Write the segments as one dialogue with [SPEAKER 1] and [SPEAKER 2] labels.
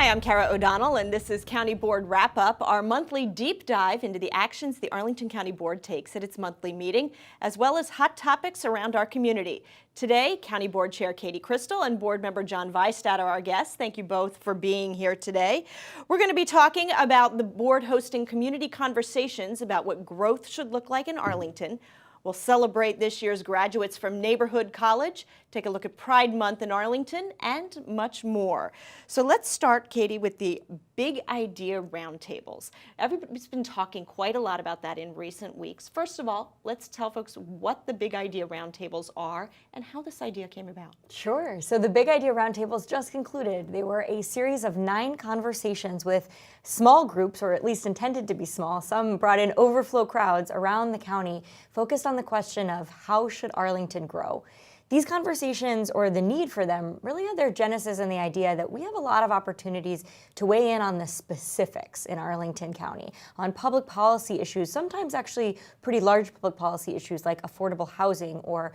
[SPEAKER 1] Hi, I'm Kara O'Donnell, and this is County Board Wrap-Up, our monthly deep dive into the actions the Arlington County Board takes at its monthly meeting, as well as hot topics around our community. Today, County Board Chair Katie Crystal and Board Member John Weistad are our guests. Thank you both for being here today. We're going to be talking about the board hosting community conversations about what growth should look like in Arlington. We'll celebrate this year's graduates from Neighborhood College, take a look at Pride Month in Arlington, and much more. So let's start, Katie, with the Big Idea Roundtables. Everybody's been talking quite a lot about that in recent weeks. First of all, let's tell folks what the Big Idea Roundtables are and how this idea came about.
[SPEAKER 2] Sure. So the Big Idea Roundtables just concluded. They were a series of 9 conversations with small groups, or at least intended to be small. Some brought in overflow crowds around the county, focused on the question of how should Arlington grow. These conversations, or the need for them, really had their genesis in the idea that we have a lot of opportunities to weigh in on the specifics in Arlington County, on public policy issues, sometimes actually pretty large public policy issues like affordable housing or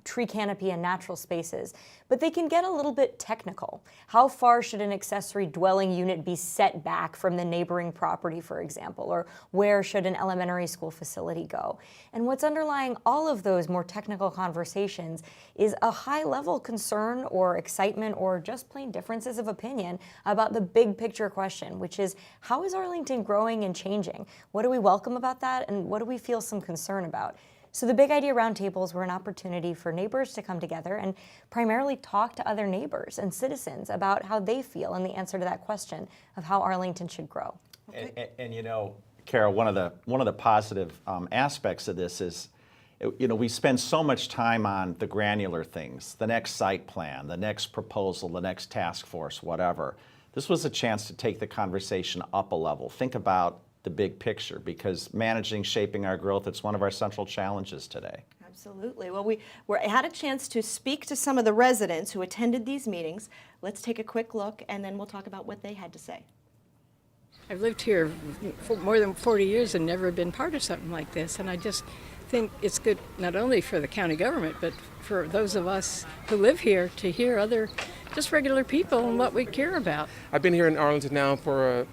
[SPEAKER 2] tree canopy and natural spaces. But they can get a little bit technical. How far should an accessory dwelling unit be set back from the neighboring property, for example, or where should an elementary school facility go? And what's underlying all of those more technical conversations is a high-level concern or excitement or just plain differences of opinion about the big picture question, which is, how is Arlington growing and changing? What do we welcome about that, and what do we feel some concern about? So the Big Idea Roundtables were an opportunity for neighbors to come together and primarily talk to other neighbors and citizens about how they feel and the answer to that question of how Arlington should grow.
[SPEAKER 3] Okay. And you know, Kara, one of the positive aspects of this is, you know, we spend so much time on the granular things, the next site plan, the next proposal, the next task force, whatever. This was a chance to take the conversation up a level. Think about the big picture, because managing, shaping our growth, it's one of our central challenges today.
[SPEAKER 1] Absolutely. Well, we had a chance to speak to some of the residents who attended these meetings. Let's take a quick look, and then we'll talk about what they had to say.
[SPEAKER 4] I've lived here for more than 40 years and never been part of something like this, and I just think it's good not only for the county government, but for those of us who live here to hear other just regular people and what we care about.
[SPEAKER 5] I've been here in Arlington now for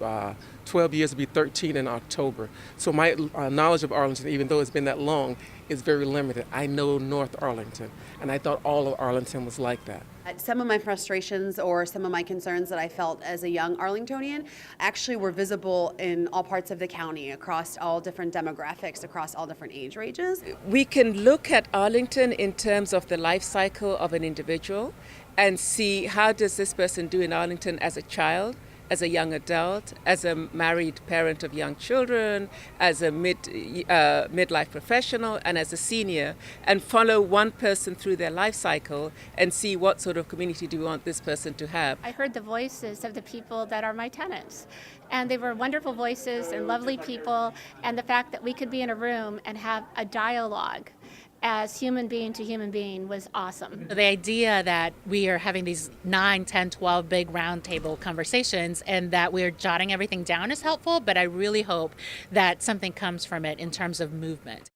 [SPEAKER 5] 12 years, to be 13 in October. So my knowledge of Arlington, even though it's been that long, is very limited. I know North Arlington, and I thought all of Arlington was like that.
[SPEAKER 6] Some of my frustrations or some of my concerns that I felt as a young Arlingtonian actually were visible in all parts of the county, across all different demographics, across all different age ranges.
[SPEAKER 7] We can look at Arlington in terms of the life cycle of an individual and see how does this person do in Arlington as a child, as a young adult, as a married parent of young children, as a midlife professional, and as a senior, and follow one person through their life cycle and see what sort of community do we want this person to have.
[SPEAKER 8] I heard the voices of the people that are my tenants, and they were wonderful voices and lovely people, and the fact that we could be in a room and have a dialogue as human being to human being was awesome.
[SPEAKER 9] The idea that we are having these 9, 10, 12 big roundtable conversations and that we're jotting everything down is helpful, but I really hope that something comes from it in terms of movement.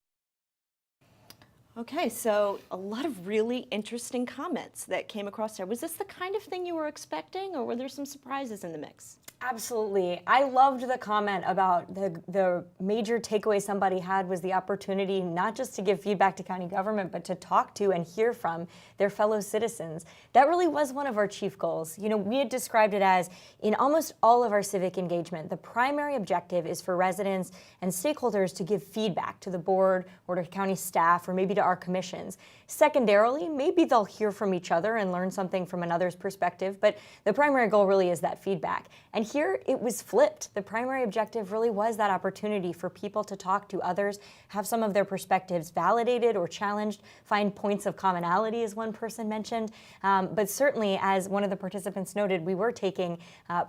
[SPEAKER 1] Okay, so a lot of really interesting comments that came across there. Was this the kind of thing you were expecting, or were there some surprises in the mix?
[SPEAKER 2] Absolutely. I loved the comment about the major takeaway somebody had was the opportunity not just to give feedback to county government, but to talk to and hear from their fellow citizens. That really was one of our chief goals. You know, we had described it as, in almost all of our civic engagement, the primary objective is for residents and stakeholders to give feedback to the board or to county staff or maybe to our commissions. Secondarily, maybe they'll hear from each other and learn something from another's perspective, but the primary goal really is that feedback. And here it was flipped. The primary objective really was that opportunity for people to talk to others, have some of their perspectives validated or challenged, find points of commonality, as one person mentioned. But certainly, as one of the participants noted, we were taking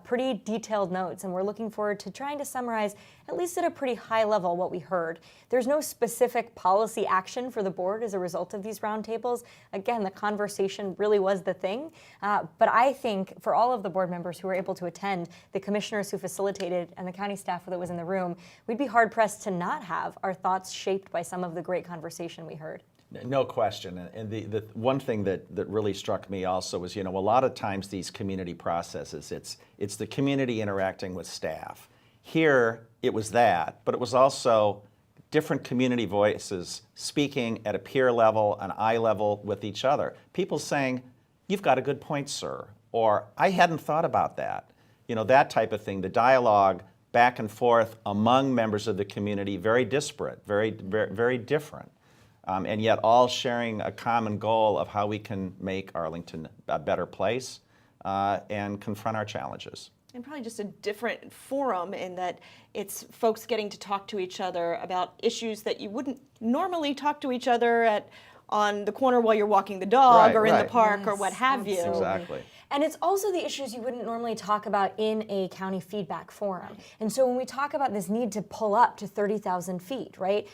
[SPEAKER 2] pretty detailed notes, and we're looking forward to trying to summarize, at least at a pretty high level, what we heard. There's no specific policy action for the board as a result of these roundtables. Again, the conversation really was the thing. But I think for all of the board members who were able to attend, the commissioners who facilitated, and the county staff that was in the room, we'd be hard-pressed to not have our thoughts shaped by some of the great conversation we heard.
[SPEAKER 3] No question. And the one thing that really struck me also was, a lot of times these community processes, it's the community interacting with staff. Here, it was that, but it was also different community voices speaking at a peer level, an eye level with each other. People saying, "You've got a good point, sir," or "I hadn't thought about that." That type of thing, the dialogue back and forth among members of the community, very disparate, very, very, very different. And yet all sharing a common goal of how we can make Arlington a better place and confront our challenges.
[SPEAKER 1] And probably just a different forum in that it's folks getting to talk to each other about issues that you wouldn't normally talk to each other on the corner while you're walking the dog or in the park or what have you.
[SPEAKER 3] Exactly.
[SPEAKER 2] And it's also the issues you wouldn't normally talk about in a county feedback forum. And so when we talk about this need to pull up to 30,000 feet, right?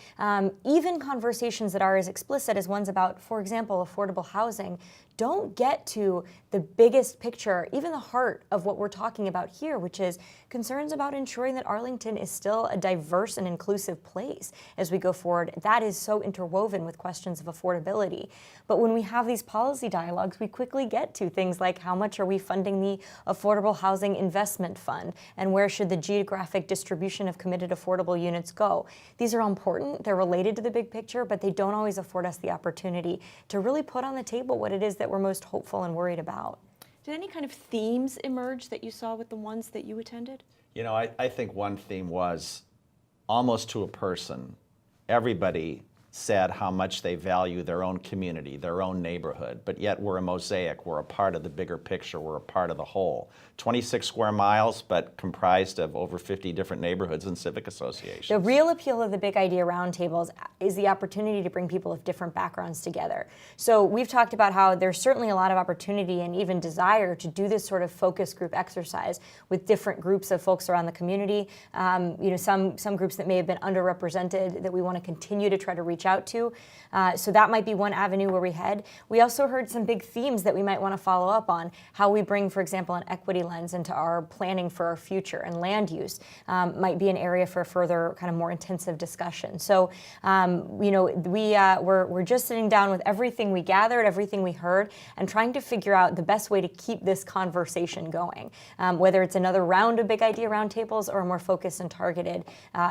[SPEAKER 2] Even conversations that are as explicit as ones about, for example, affordable housing, don't get to the biggest picture, even the heart of what we're talking about here, which is concerns about ensuring that Arlington is still a diverse and inclusive place as we go forward. That is so interwoven with questions of affordability. But when we have these policy dialogues, we quickly get to things like how much are we funding the Affordable Housing Investment Fund, and where should the geographic distribution of committed affordable units go? These are all important, they're related to the big picture, but they don't always afford us the opportunity to really put on the table what it is that we're most hopeful and worried about.
[SPEAKER 1] Did any kind of themes emerge that you saw with the ones that you attended?
[SPEAKER 3] I think one theme was almost to a person. Everybody said how much they value their own community, their own neighborhood, but yet we're a mosaic, we're a part of the bigger picture, we're a part of the whole. 26 square miles, but comprised of over 50 different neighborhoods and civic associations.
[SPEAKER 2] The real appeal of the Big Idea Roundtables is the opportunity to bring people of different backgrounds together. So we've talked about how there's certainly a lot of opportunity and even desire to do this sort of focus group exercise with different groups of folks around the community. Some groups that may have been underrepresented that we want to continue to try to reach out to. So that might be one avenue where we head. We also heard some big themes that we might want to follow up on. How we bring, for example, an equity lens into our planning for our future, and land use might be an area for further kind of more intensive discussion. So, we're just sitting down with everything we gathered, everything we heard, and trying to figure out the best way to keep this conversation going, whether it's another round of Big Idea Roundtables or a more focused and targeted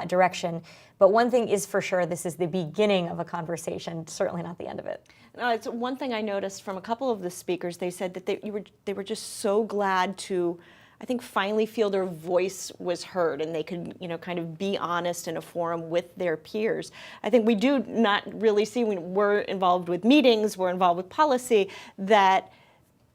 [SPEAKER 2] direction. But one thing is for sure, this is the beginning of a conversation, certainly not the end of it.
[SPEAKER 1] It's one thing I noticed from a couple of the speakers. They said that they were just so glad to, I think, finally feel their voice was heard and they could, kind of be honest in a forum with their peers. I think we do not really see, when we're involved with meetings, we're involved with policy, that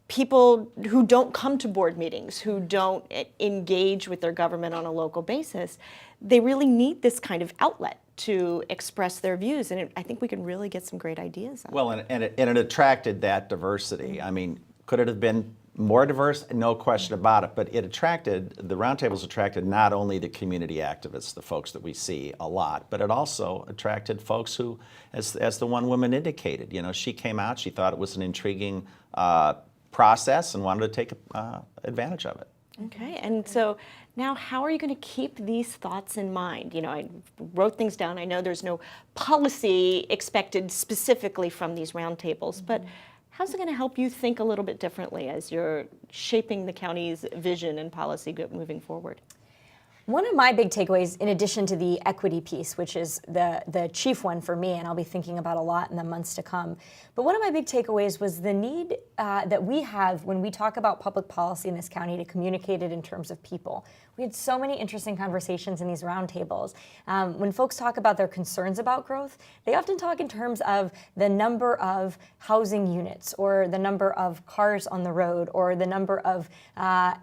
[SPEAKER 1] people who don't come to board meetings, who don't engage with their government on a local basis, they really need this kind of outlet to express their views, and I think we can really get some great ideas out of it.
[SPEAKER 3] Well, and it attracted that diversity. I mean, could it have been more diverse? No question about it, but the roundtables attracted not only the community activists, the folks that we see a lot, but it also attracted folks who, as the one woman indicated, she came out, she thought it was an intriguing process and wanted to take advantage of it.
[SPEAKER 1] Okay, and so now how are you going to keep these thoughts in mind? I wrote things down. I know there's no policy expected specifically from these roundtables, but how's it going to help you think a little bit differently as you're shaping the county's vision and policy moving forward?
[SPEAKER 2] One of my big takeaways, in addition to the equity piece, which is the chief one for me, and I'll be thinking about a lot in the months to come, but one of my big takeaways was the need that we have when we talk about public policy in this county to communicate it in terms of people. We had so many interesting conversations in these roundtables. When folks talk about their concerns about growth, they often talk in terms of the number of housing units, or the number of cars on the road, or the number of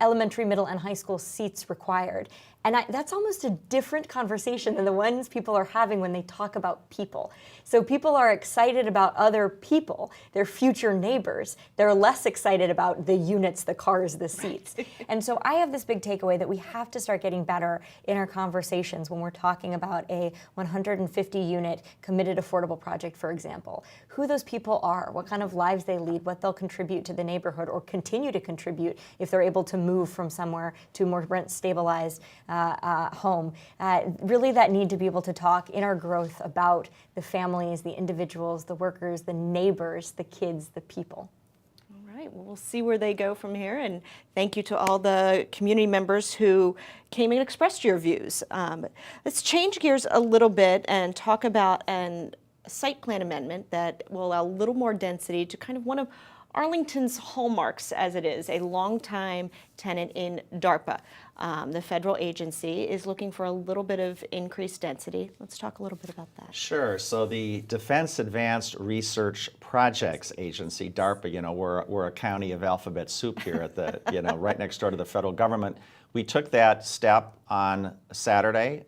[SPEAKER 2] elementary, middle, and high school seats required. And that's almost a different conversation than the ones people are having when they talk about people. So people are excited about other people, their future neighbors. They're less excited about the units, the cars, the seats. And so I have this big takeaway that we have to start getting better in our conversations when we're talking about a 150-unit committed affordable project, for example. Who those people are, what kind of lives they lead, what they'll contribute to the neighborhood or continue to contribute if they're able to move from somewhere to a more rent-stabilized home. Really that need to be able to talk in our growth about the families, the individuals, the workers, the neighbors, the kids, the people.
[SPEAKER 1] All right, well, we'll see where they go from here, and thank you to all the community members who came and expressed your views. Let's change gears a little bit and talk about a site plan amendment that will allow a little more density to kind of one of Arlington's hallmarks, as it is, a longtime tenant in DARPA. The federal agency is looking for a little bit of increased density. Let's talk a little bit about that.
[SPEAKER 3] Sure. So the Defense Advanced Research Projects Agency, DARPA, we're a county of alphabet soup here at the, right next door to the federal government. We took that step on Saturday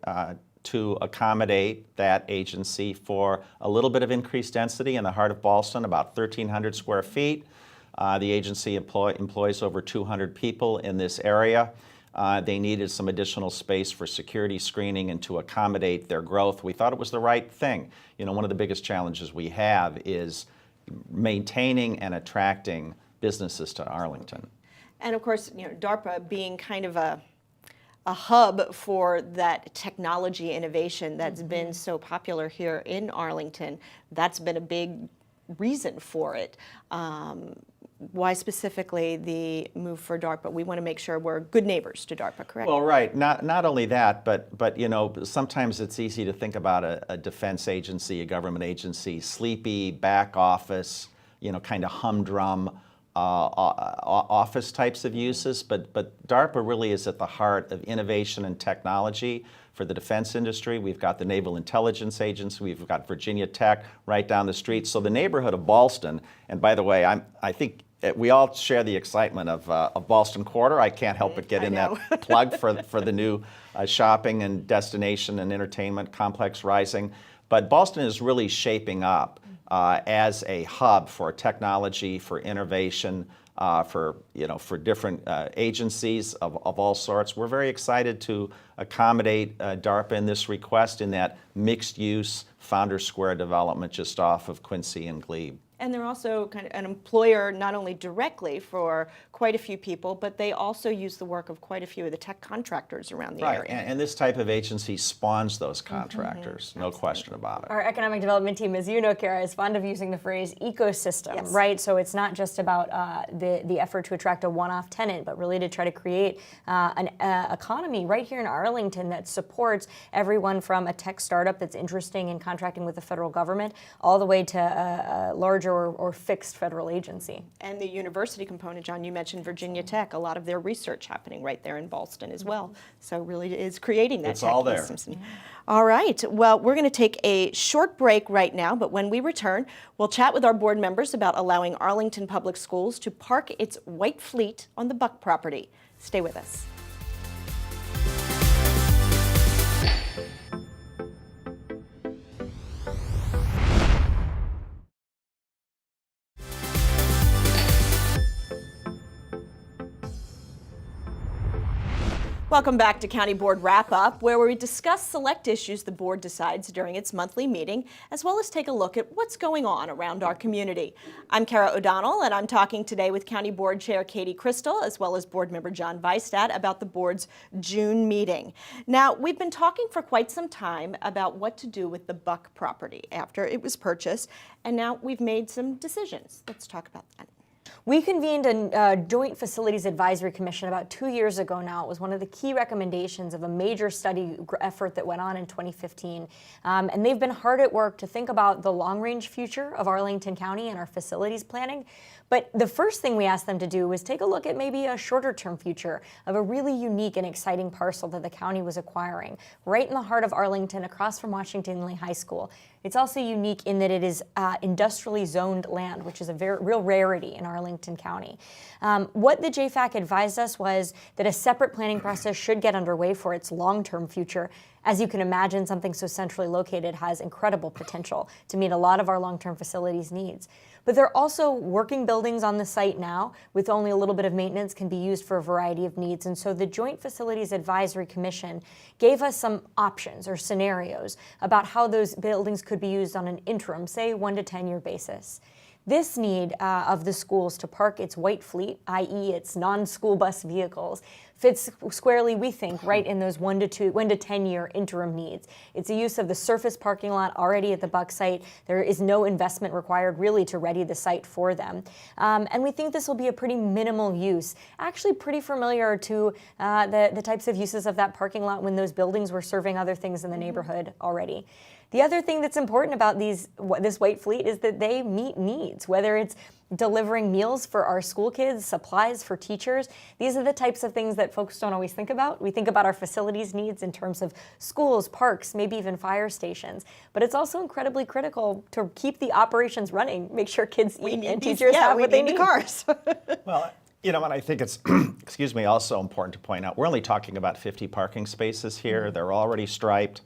[SPEAKER 3] to accommodate that agency for a little bit of increased density in the heart of Ballston, about 1,300 square feet. The agency employs over 200 people in this area. They needed some additional space for security screening and to accommodate their growth. We thought it was the right thing. One of the biggest challenges we have is maintaining and attracting businesses to Arlington.
[SPEAKER 1] And of course, DARPA being kind of a hub for that technology innovation that's been so popular here in Arlington, that's been a big reason for it. Why specifically the move for DARPA? We want to make sure we're good neighbors to DARPA, correct?
[SPEAKER 3] Well, right. Not only that, but sometimes it's easy to think about a defense agency, a government agency, sleepy, back office, kind of humdrum office types of uses. But DARPA really is at the heart of innovation and technology for the defense industry. We've got the Naval Intelligence Agency. We've got Virginia Tech right down the street. So the neighborhood of Ballston, and by the way, I think we all share the excitement of Ballston Quarter. I can't help but get in that plug for the new shopping and destination and entertainment complex rising. But Ballston is really shaping up as a hub for technology, for innovation, for different agencies of all sorts. We're very excited to accommodate DARPA in this request in that mixed-use Founders Square development just off of Quincy and Glebe.
[SPEAKER 1] And they're also kind of an employer not only directly for quite a few people, but they also use the work of quite a few of the tech contractors around the area.
[SPEAKER 3] And this type of agency spawns those contractors, no question about it.
[SPEAKER 2] Our economic development team, as you know, Kara, is fond of using the phrase ecosystem, right? So it's not just about the effort to attract a one-off tenant, but really to try to create an economy right here in Arlington that supports everyone from a tech startup that's interesting in contracting with the federal government all the way to a larger or fixed federal agency.
[SPEAKER 1] And the university component, John, you mentioned Virginia Tech, a lot of their research happening right there in Ballston as well. So really is creating that.
[SPEAKER 3] It's all there.
[SPEAKER 1] All right, well, we're going to take a short break right now, but when we return, we'll chat with our board members about allowing Arlington Public Schools to park its white fleet on the Buc property. Stay with us. Welcome back to County Board Wrap-Up, where we discuss select issues the board decides during its monthly meeting, as well as take a look at what's going on around our community. I'm Kara O'Donnell, and I'm talking today with County Board Chair Katie Crystal, as well as Board Member John Weistad, about the board's June meeting. Now, we've been talking for quite some time about what to do with the Buc property after it was purchased, and now we've made some decisions. Let's talk about that.
[SPEAKER 2] We convened a Joint Facilities Advisory Commission about 2 years ago now. It was one of the key recommendations of a major study effort that went on in 2015. And they've been hard at work to think about the long-range future of Arlington County and our facilities planning. But the first thing we asked them to do was take a look at maybe a shorter-term future of a really unique and exciting parcel that the county was acquiring, right in the heart of Arlington, across from Washington Lee High School. It's also unique in that it is industrially zoned land, which is a real rarity in Arlington County. What the JFAC advised us was that a separate planning process should get underway for its long-term future. As you can imagine, something so centrally located has incredible potential to meet a lot of our long-term facilities needs. But there are also working buildings on the site now with only a little bit of maintenance can be used for a variety of needs. And so the Joint Facilities Advisory Commission gave us some options or scenarios about how those buildings could be used on an interim, say 1 to 10 year basis. This need of the schools to park its white fleet, i.e. its non-school bus vehicles, fits squarely, we think, right in those 1 to 10 year interim needs. It's a use of the surface parking lot already at the Buc Site. There is no investment required really to ready the site for them. And we think this will be a pretty minimal use, actually pretty familiar to the types of uses of that parking lot when those buildings were serving other things in the neighborhood already. The other thing that's important about this white fleet is that they meet needs, whether it's delivering meals for our school kids, supplies for teachers. These are the types of things that folks don't always think about. We think about our facilities needs in terms of schools, parks, maybe even fire stations. But it's also incredibly critical to keep the operations running, make sure kids eat and teachers have what they need.
[SPEAKER 1] The cars.
[SPEAKER 3] Well, and I think it's, excuse me, also important to point out, we're only talking about 50 parking spaces here. They're already striped.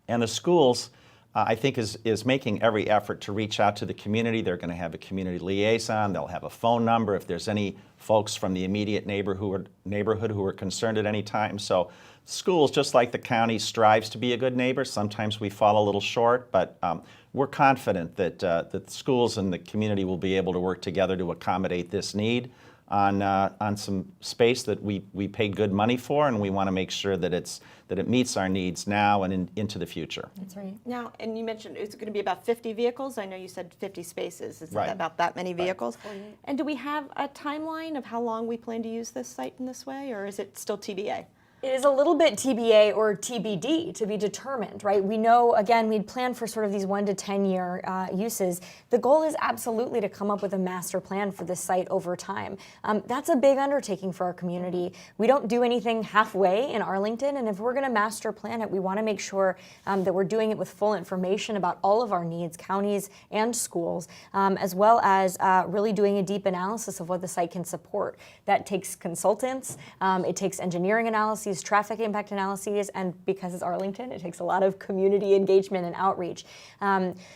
[SPEAKER 3] And the schools, I think, is making every effort to reach out to the community. They're going to have a community liaison. They'll have a phone number if there's any folks from the immediate neighborhood who are concerned at any time. So schools, just like the county, strives to be a good neighbor. Sometimes we fall a little short, but we're confident that the schools and the community will be able to work together to accommodate this need on some space that we paid good money for, and we want to make sure that it meets our needs now and into the future.
[SPEAKER 2] That's right.
[SPEAKER 1] Now, and you mentioned it's going to be about 50 vehicles. I know you said 50 spaces. Is
[SPEAKER 3] Right.
[SPEAKER 1] it about that many vehicles? And do we have a timeline of how long we plan to use this site in this way, or is it still TBA?
[SPEAKER 2] It is a little bit TBA or TBD, to be determined, right? We know, again, we'd planned for sort of these 1 to 10 year uses. The goal is absolutely to come up with a master plan for this site over time. That's a big undertaking for our community. We don't do anything halfway in Arlington, and if we're going to master plan it, we want to make sure that we're doing it with full information about all of our needs, counties and schools, as well as really doing a deep analysis of what the site can support. That takes consultants, it takes engineering analysis, traffic impact analyses, and because it's Arlington, it takes a lot of community engagement and outreach.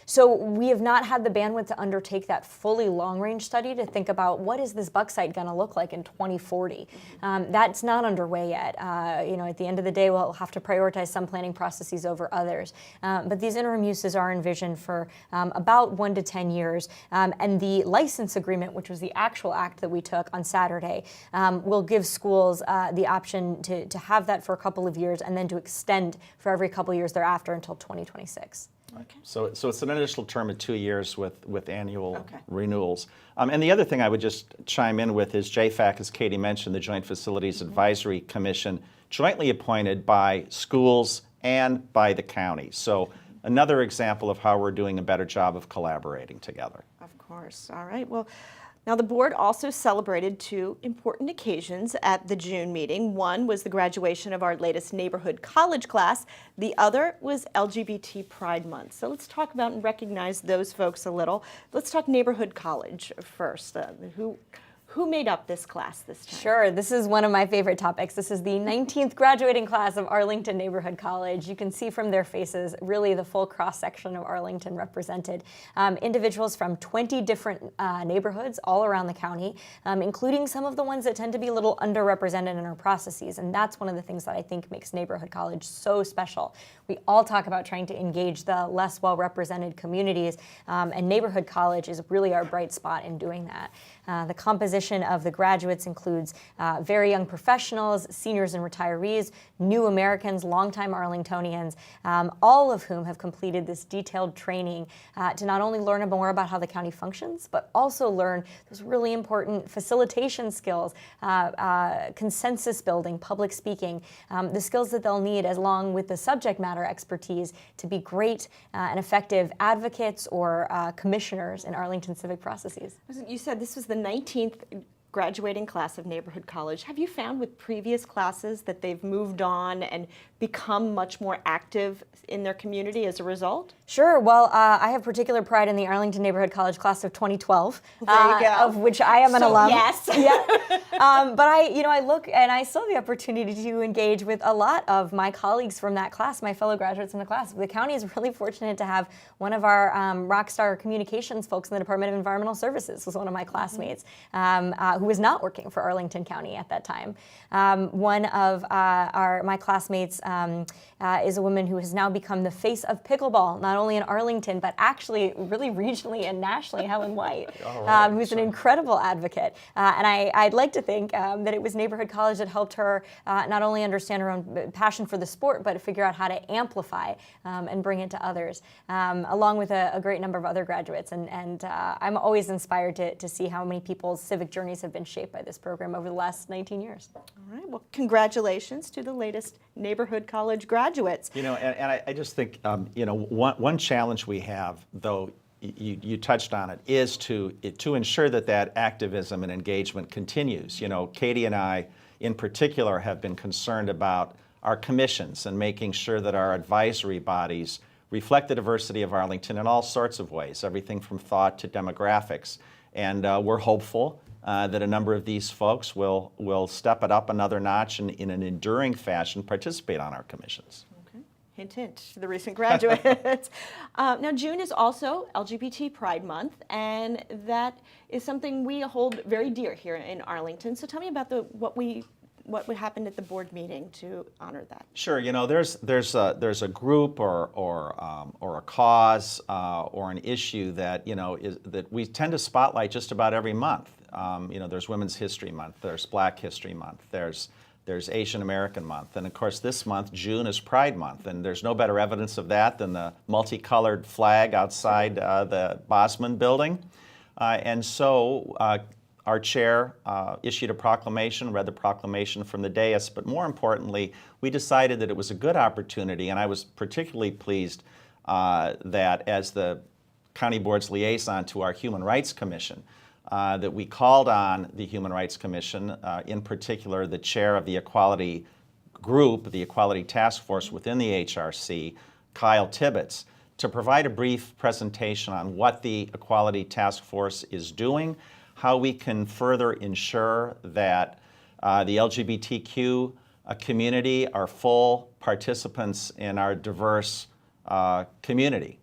[SPEAKER 2] So we have not had the bandwidth to undertake that fully long-range study to think about what is this Buc Site going to look like in 2040. That's not underway yet. At the end of the day, we'll have to prioritize some planning processes over others. But these interim uses are envisioned for about 1 to 10 years. And the license agreement, which was the actual act that we took on Saturday, will give schools the option to have that for a couple of years and then to extend for every couple of years thereafter until 2026.
[SPEAKER 1] Okay.
[SPEAKER 3] So it's an initial term of 2 years with annual renewals. And the other thing I would just chime in with is JFAC, as Katie mentioned, the Joint Facilities Advisory Commission, jointly appointed by schools and by the county. So another example of how we're doing a better job of collaborating together.
[SPEAKER 1] Of course. All right. Well, now the board also celebrated 2 important occasions at the June meeting. One was the graduation of our latest neighborhood college class. The other was LGBT Pride Month. So let's talk about and recognize those folks a little. Let's talk neighborhood college first. Who made up this class this time?
[SPEAKER 2] Sure, this is one of my favorite topics. This is the 19th graduating class of Arlington Neighborhood College. You can see from their faces really the full cross-section of Arlington represented. Individuals from 20 different neighborhoods all around the county, including some of the ones that tend to be a little underrepresented in our processes. And that's one of the things that I think makes neighborhood college so special. We all talk about trying to engage the less well-represented communities, and neighborhood college is really our bright spot in doing that. The composition of the graduates includes very young professionals, seniors and retirees, new Americans, longtime Arlingtonians, all of whom have completed this detailed training to not only learn more about how the county functions, but also learn those really important facilitation skills, consensus building, public speaking, the skills that they'll need along with the subject matter expertise to be great and effective advocates or commissioners in Arlington civic processes.
[SPEAKER 1] You said this was the 19th graduating class of neighborhood college. Have you found with previous classes that they've moved on and become much more active in their community as a result?
[SPEAKER 2] Sure. Well, I have particular pride in the Arlington Neighborhood College class of 2012,
[SPEAKER 1] there you go.
[SPEAKER 2] of which I am an alum.
[SPEAKER 1] Yes.
[SPEAKER 2] Yeah. But I look and I still have the opportunity to engage with a lot of my colleagues from that class, my fellow graduates in the class. The county is really fortunate to have one of our rock star communications folks in the Department of Environmental Services was one of my classmates, who who was not working for Arlington County at that time. One of my classmates is a woman who has now become the face of pickleball, not only in Arlington, but actually really regionally and nationally, Helen White, who's an incredible advocate. And I'd like to think that it was Neighborhood College that helped her not only understand her own passion for the sport, but figure out how to amplify and bring it to others, along with a great number of other graduates. And I'm always inspired to see how many people's civic journeys have been shaped by this program over the last 19 years.
[SPEAKER 1] All right. Well, congratulations to the latest Neighborhood College graduates.
[SPEAKER 3] You know, and I just think, you know, one challenge we have, though, you touched on it, is to ensure that activism and engagement continues. You know, Katie and I, in particular, have been concerned about our commissions and making sure that our advisory bodies reflect the diversity of Arlington in all sorts of ways, everything from thought to demographics. And we're hopeful that a number of these folks will step it up another notch and in an enduring fashion participate on our commissions.
[SPEAKER 1] Okay. Hint, hint to the recent graduates. Now, June is also LGBT Pride Month, and that is something we hold very dear here in Arlington. So tell me about what would happen at the board meeting to honor that?
[SPEAKER 3] Sure. You know, there's a group or a cause or an issue that that we tend to spotlight just about every month. You know, there's Women's History Month, there's Black History Month, there's Asian American Month, and of course this month, June, is Pride Month, and there's no better evidence of that than the multicolored flag outside the Bosman building, and so. Our chair issued a proclamation, read the proclamation from the dais, but more importantly, we decided that it was a good opportunity, and I was particularly pleased that as the County Board's liaison to our Human Rights Commission, that we called on the Human Rights Commission, in particular the chair of the Equality Group, the Equality Task Force within the HRC, Kyle Tibbetts, to provide a brief presentation on what the Equality Task Force is doing, how we can further ensure that the LGBTQ community are full participants in our diverse community.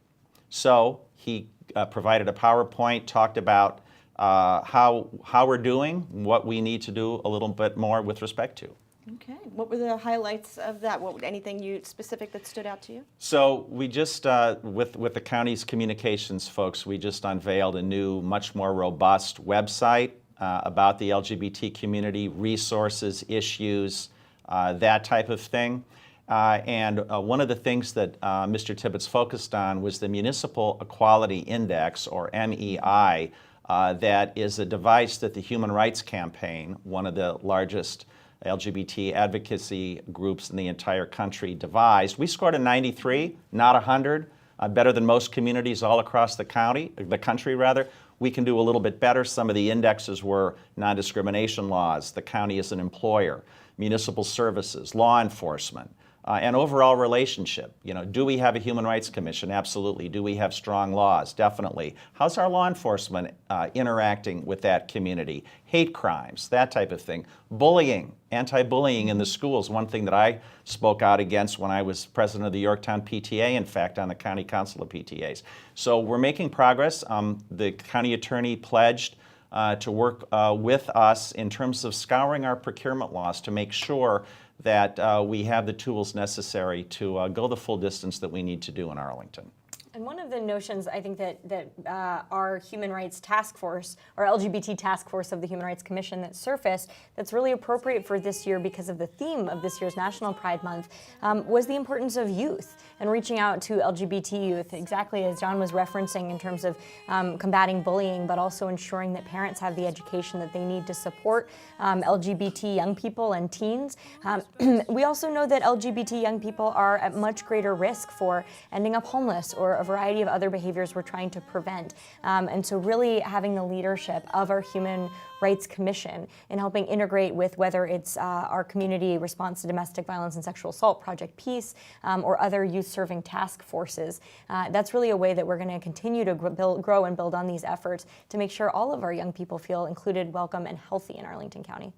[SPEAKER 3] So he provided a PowerPoint, talked about how we're doing, what we need to do a little bit more with respect to.
[SPEAKER 1] Okay. What were the highlights of that? Anything specific that stood out to you?
[SPEAKER 3] So we just, with the county's communications folks, we just unveiled a new, much more robust website about the LGBT community, resources, issues, that type of thing. And one of the things that Mr. Tibbetts focused on was the Municipal Equality Index, or MEI, that is a device that the Human Rights Campaign, one of the largest LGBT advocacy groups in the entire country, devised. We scored a 93, not 100, better than most communities all across the country rather. We can do a little bit better. Some of the indexes were non-discrimination laws, the county as an employer, municipal services, law enforcement, and overall relationship. You know, do we have a Human Rights Commission? Absolutely. Do we have strong laws? Definitely. How's our law enforcement interacting with that community? Hate crimes, that type of thing. Bullying, anti-bullying in the schools, one thing that I spoke out against when I was president of the Yorktown PTA, in fact, on the County Council of PTAs. So we're making progress. The county attorney pledged to work with us in terms of scouring our procurement laws to make sure that we have the tools necessary to go the full distance that we need to do in Arlington.
[SPEAKER 2] And one of the notions I think that our Human Rights Task Force, or LGBT Task Force of the Human Rights Commission that surfaced, that's really appropriate for this year because of the theme of this year's National Pride Month, was the importance of youth and reaching out to LGBT youth, exactly as John was referencing in terms of combating bullying, but also ensuring that parents have the education that they need to support LGBT young people and teens. We also know that LGBT young people are at much greater risk for ending up homeless or a variety of other behaviors we're trying to prevent. And so really having the leadership of our Human Rights Commission in helping integrate with whether it's our community response to domestic violence and sexual assault, Project Peace, or other youth-serving task forces. That's really a way that we're going to continue to grow and build on these efforts to make sure all of our young people feel included, welcome, and healthy in Arlington County.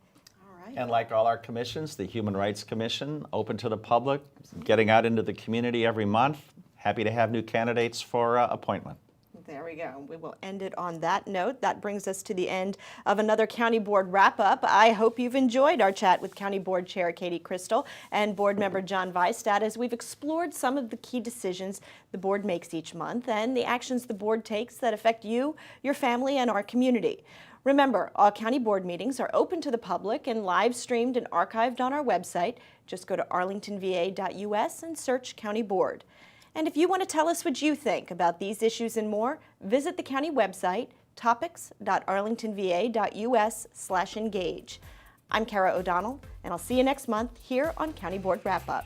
[SPEAKER 3] And like all our commissions, the Human Rights Commission, open to the public, getting out into the community every month. Happy to have new candidates for appointment.
[SPEAKER 1] There we go. We will end it on that note. That brings us to the end of another County Board wrap-up. I hope you've enjoyed our chat with County Board Chair Katie Crystal and Board Member John Weistad as we've explored some of the key decisions the board makes each month and the actions the board takes that affect you, your family, and our community. Remember, all county board meetings are open to the public and live streamed and archived on our website. Just go to arlingtonva.us and search County Board. And if you want to tell us what you think about these issues and more, visit the county website, topics.arlingtonva.us/engage. I'm Kara O'Donnell, and I'll see you next month here on County Board Wrap Up.